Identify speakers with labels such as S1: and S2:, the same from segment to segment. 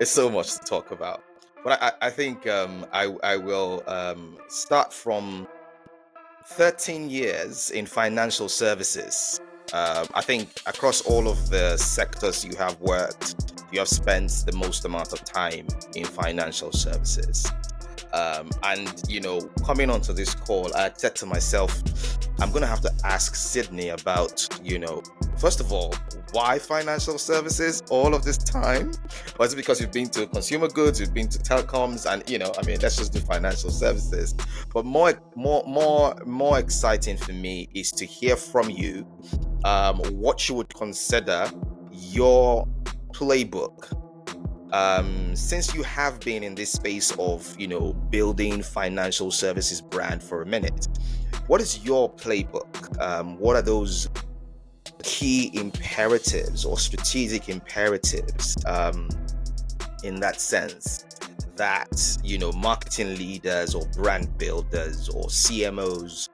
S1: It's so much to talk about. But I think I will start from 13 years in financial services. I think across all of the sectors you have worked, you have spent the most amount of time in financial services. And, coming onto this call, I said to myself, I'm going to have to ask Sydney about, first of all, why financial services all of this time? Or is it because you've been to consumer goods, you've been to telecoms, and, let's just do financial services. But more exciting for me is to hear from you what you would consider your playbook, since you have been in this space of building financial services brand for a minute. What is your playbook? What are those key imperatives or strategic imperatives in that sense that marketing leaders or brand builders or CMOs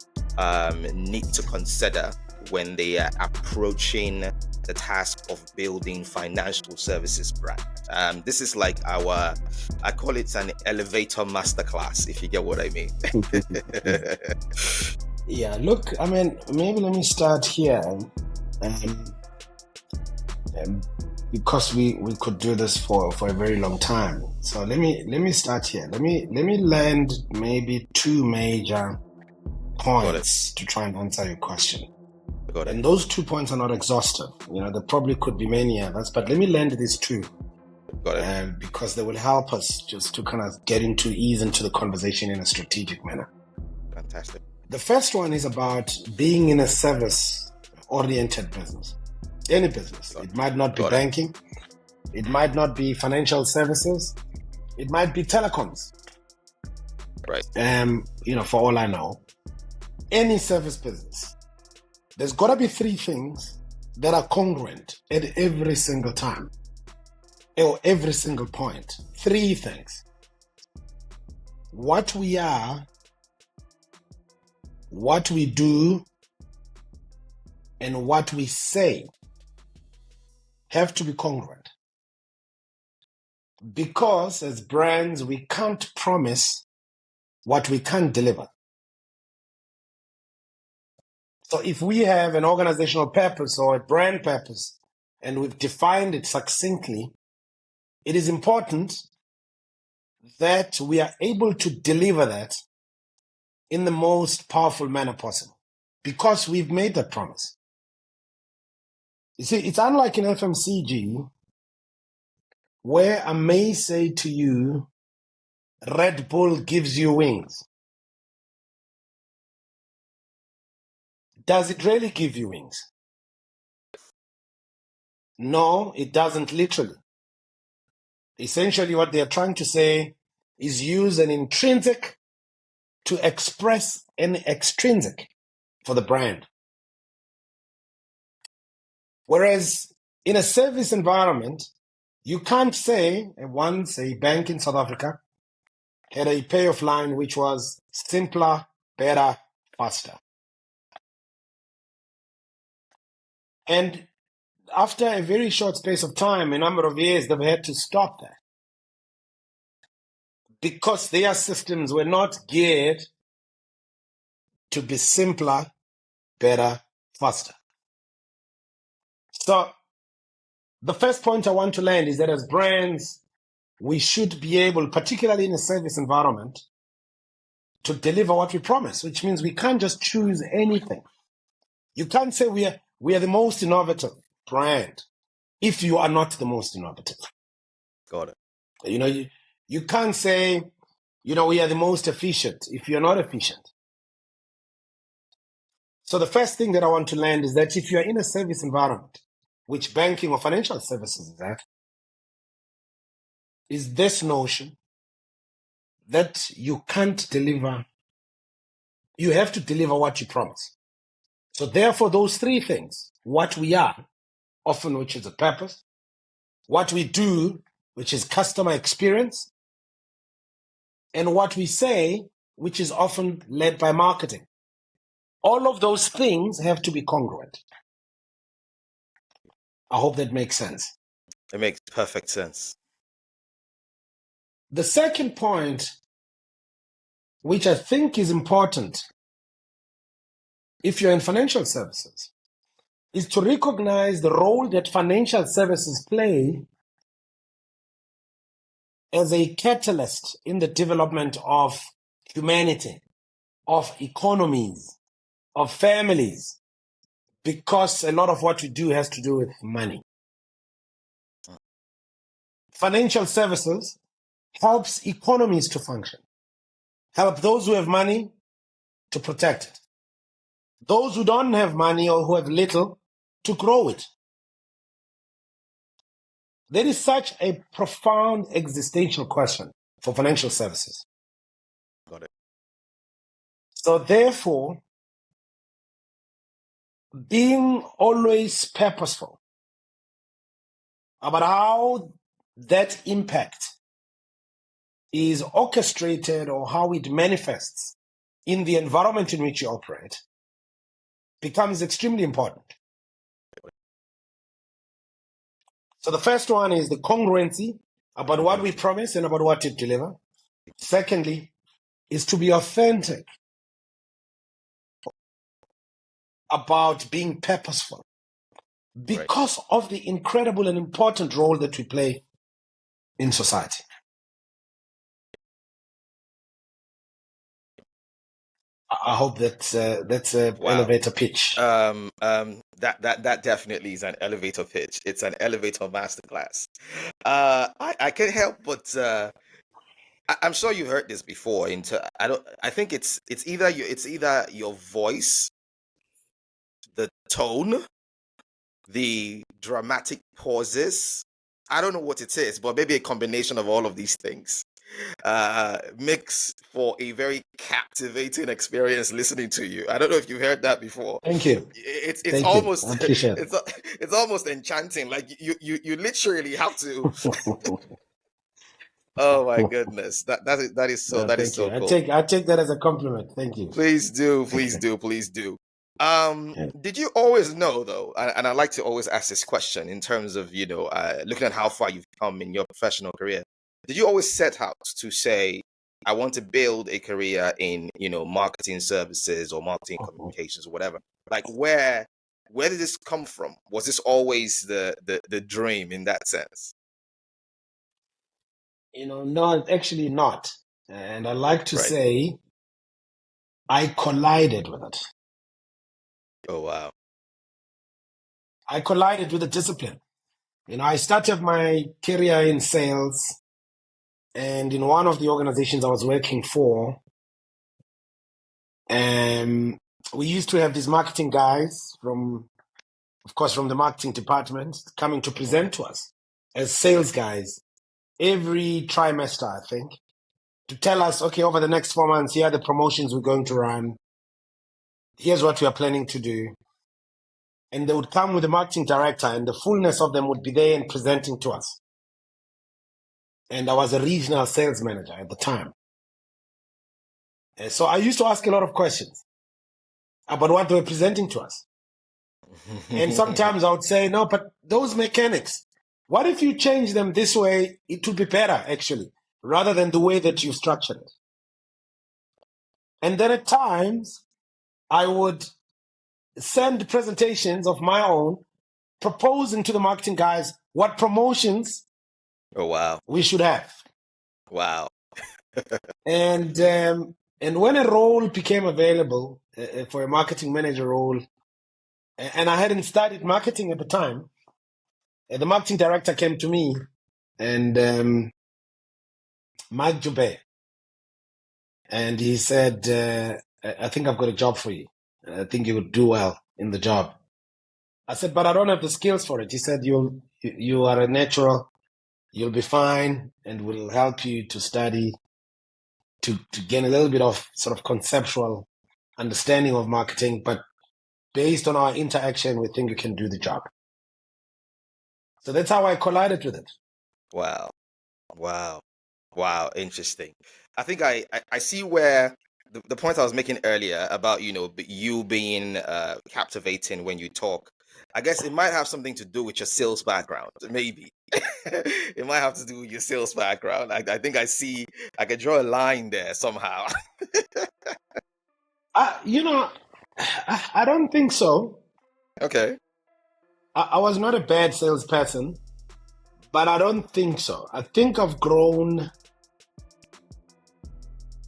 S1: need to consider when they are approaching the task of building financial services brand? This is like I call it an elevator masterclass, if you get what I mean.
S2: Yeah, look, maybe let me start here. Because we could do this for a very long time. So let me start here. Let me land maybe two major points to try and answer your question. And those 2 points are not exhaustive. There probably could be many others, but let me land these two. Because they will help us just to kind of ease into the conversation in a strategic manner.
S1: Fantastic.
S2: The first one is about being in a service-oriented business. Any business. It might not be banking. It might not be financial services. It might be telecoms.
S1: Right.
S2: For all I know. Any service business. There's got to be three things that are congruent at every single time. Or every single point. Three things. What we are, what we do, and what we say have to be congruent. Because as brands, we can't promise what we can't deliver. So if we have an organizational purpose or a brand purpose, and we've defined it succinctly, it is important that we are able to deliver that in the most powerful manner possible, because we've made that promise. You see, it's unlike in FMCG, where I may say to you, Red Bull gives you wings. Does it really give you wings? No, it doesn't literally. Essentially, what they're trying to say is use an intrinsic to express an extrinsic for the brand. Whereas in a service environment, you can't say, once a bank in South Africa had a payoff line which was simpler, better, faster. And after a very short space of time, a number of years, they've had to stop that. Because their systems were not geared to be simpler, better, faster. So the first point I want to land is that as brands, we should be able, particularly in a service environment, to deliver what we promise, which means we can't just choose anything. You can't say we are the most innovative brand if you are not the most innovative.
S1: Got it.
S2: You can't say, we are the most efficient if you're not efficient. So the first thing that I want to land is that if you're in a service environment, which banking or financial services is at, is this notion that you can't deliver, you have to deliver what you promise. So therefore, those three things, what we are, often which is a purpose, what we do, which is customer experience, and what we say, which is often led by marketing. All of those things have to be congruent. I hope that makes sense.
S1: It makes perfect sense.
S2: The second point, which I think is important if you're in financial services, is to recognize the role that financial services play as a catalyst in the development of humanity, of economies, of families, because a lot of what we do has to do with money. Financial services helps economies to function, help those who have money to protect it, those who don't have money or who have little to grow it. There is such a profound existential question for financial services.
S1: Got it.
S2: So therefore, being always purposeful about how that impact is orchestrated or how it manifests in the environment in which you operate becomes extremely important. So the first one is the congruency about what we promise and about what it delivers. Secondly, is to be authentic about being purposeful because of the incredible and important role that we play in society. I hope that's an elevator pitch.
S1: That definitely is an elevator pitch. It's an elevator masterclass. I can't help but I'm sure you heard this before. I think it's either your voice, the tone, the dramatic pauses. I don't know what it is, but maybe a combination of all of these things mix for a very captivating experience listening to you. I don't know if you've heard that before.
S2: Thank you.
S1: It's
S2: Thank
S1: almost
S2: you. I appreciate it.
S1: it's almost enchanting. Like you literally have to. Oh my goodness, that is so cool.
S2: I take that as a compliment. Thank you.
S1: Please do. Did you always know though, and I like to always ask this question in terms of looking at how far you've come in your professional career. Did you always set out to say, I want to build a career in marketing services or marketing communications or whatever? Like where did this come from? Was this always the dream in that sense?
S2: No, actually not. And I like to say I collided with it.
S1: Oh, wow.
S2: I collided with the discipline. I started my career in sales, and in one of the organizations I was working for, we used to have these marketing guys from the marketing department coming to present to us as sales guys every trimester, I think, to tell us, okay, over the next 4 months, here are the promotions we're going to run. Here's what we are planning to do. And they would come with the marketing director, and the fullness of them would be there and presenting to us. And I was a regional sales manager at the time. And so I used to ask a lot of questions about what they were presenting to us. And sometimes I would say, no, but those mechanics, what if you change them this way? It would be better, actually, rather than the way that you structured it. And then at times, I would send presentations of my own, proposing to the marketing guys what promotions we should have.
S1: Wow.
S2: And when a role became available for a marketing manager role, and I hadn't studied marketing at the time, the marketing director came to me, and Mike Jube, and he said, I think I've got a job for you. I think you would do well in the job. I said, but I don't have the skills for it. He said, you are a natural, you'll be fine, and we'll help you to study, to gain a little bit of sort of conceptual understanding of marketing, but based on our interaction, we think you can do the job. So that's how I collided with it.
S1: Wow. Interesting. I think I see where the point I was making earlier about, you being captivating when you talk. I guess it might have something to do with your sales background, maybe. It might have to do with your sales background. I think I can draw a line there somehow.
S2: I don't think so.
S1: Okay.
S2: I was not a bad salesperson, but I don't think so. I think I've grown,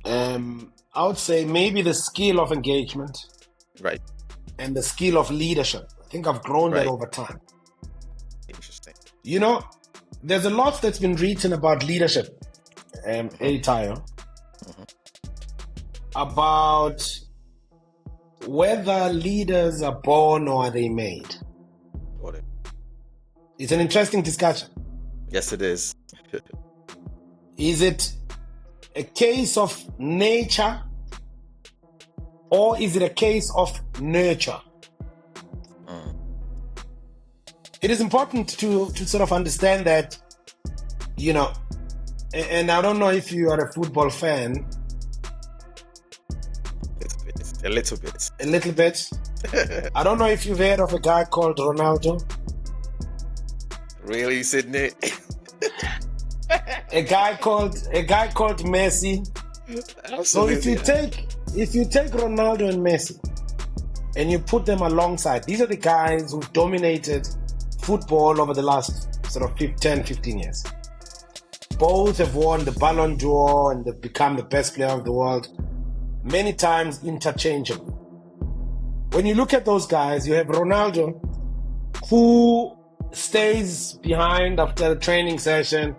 S2: I would say maybe the skill of engagement
S1: Right.
S2: and the skill of leadership. I think I've grown that
S1: Right.
S2: over time.
S1: Interesting.
S2: There's a lot that's been written about leadership, Tayo, about whether leaders are born or are they made.
S1: Got it.
S2: It's an interesting discussion.
S1: Yes, it is.
S2: Is it a case of nature or is it a case of nurture? It is important to sort of understand that, and I don't know if you are a football fan.
S1: A little bit.
S2: A little bit. I don't know if you've heard of a guy called Ronaldo.
S1: Really, Sydney?
S2: A guy called Messi.
S1: Absolutely.
S2: So if you take Ronaldo and Messi and you put them alongside, these are the guys who've dominated football over the last sort of 10, 15 years. Both have won the Ballon d'Or and they've become the best player of the world, many times interchangeably. When you look at those guys, you have Ronaldo, who stays behind after the training session,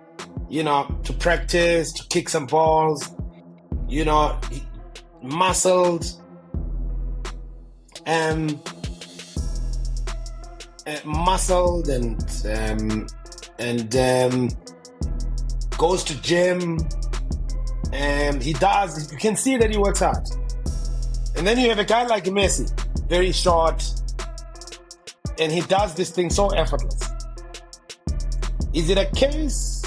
S2: to practice, to kick some balls, muscled, and goes to gym, and you can see that he works hard. And then you have a guy like Messi, very short, and he does this thing so effortless. Is it a case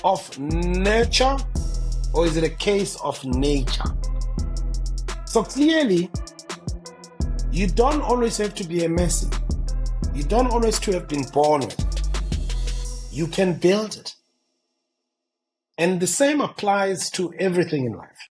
S2: of nurture or is it a case of nature? So clearly, you don't always have to be a Messi. You don't always have to have been born with it. You can build it. And the same applies to everything in life.